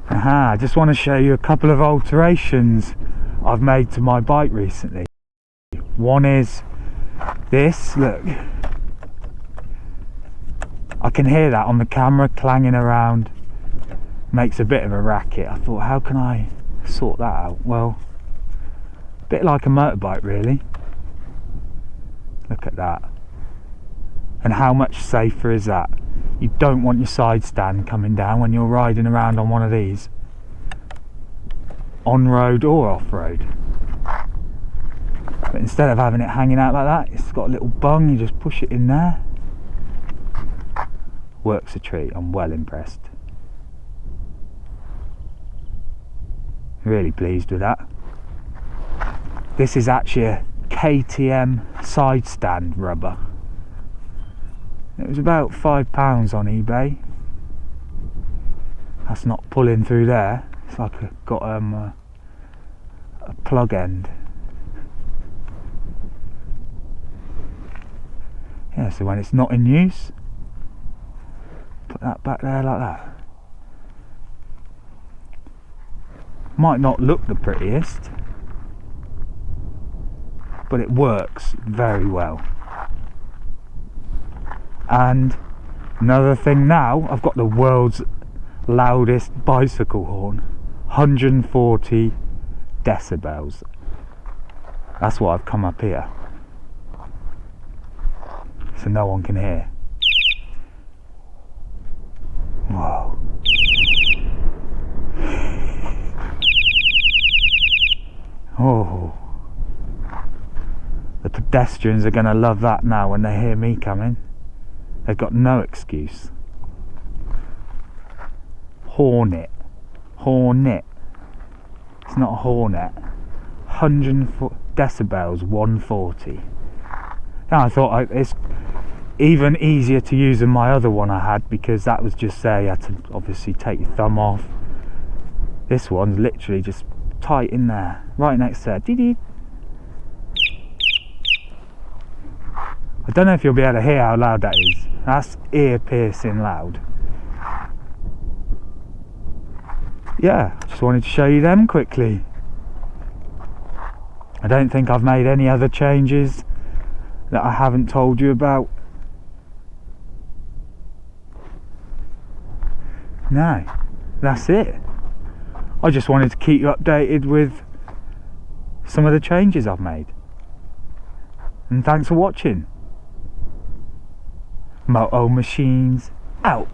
I just want to show you a couple of alterations I've made to my bike recently. One is this, look. I can hear that on the camera clanging around, makes a bit of a racket. I thought, how can I sort that out? Well, a bit like a motorbike really. Look at that. And how much safer is that? You don't want your side stand coming down when you're riding around on one of these, on road or off road. But instead of having it hanging out like that, it's got a little bung, you just push it in there. Works a treat, I'm well impressed. Really pleased with that. This is actually a KTM side stand rubber. It was about £5 on eBay. That's not pulling through there. It's like got a plug end. Yeah, so when it's not in use, put that back there like that. Might not look the prettiest, but it works very well. And another thing now, I've got the world's loudest bicycle horn, 140 decibels. That's what I've come up here, so no one can hear. Whoa. Oh, the pedestrians are going to love that now when they hear me coming. They've got no excuse. Hornet. Hornet. It's not a hornet. 140 decibels, 140. Now I thought it's even easier to use than my other one I had, because that was just say you had to obviously take your thumb off. This one's literally just tight in there, right next to there. I don't know if you'll be able to hear how loud that is. That's ear-piercing loud. Yeah, just wanted to show you them quickly. I don't think I've made any other changes that I haven't told you about. No, that's it. I just wanted to keep you updated with some of the changes I've made. And thanks for watching. MOTO Machines out.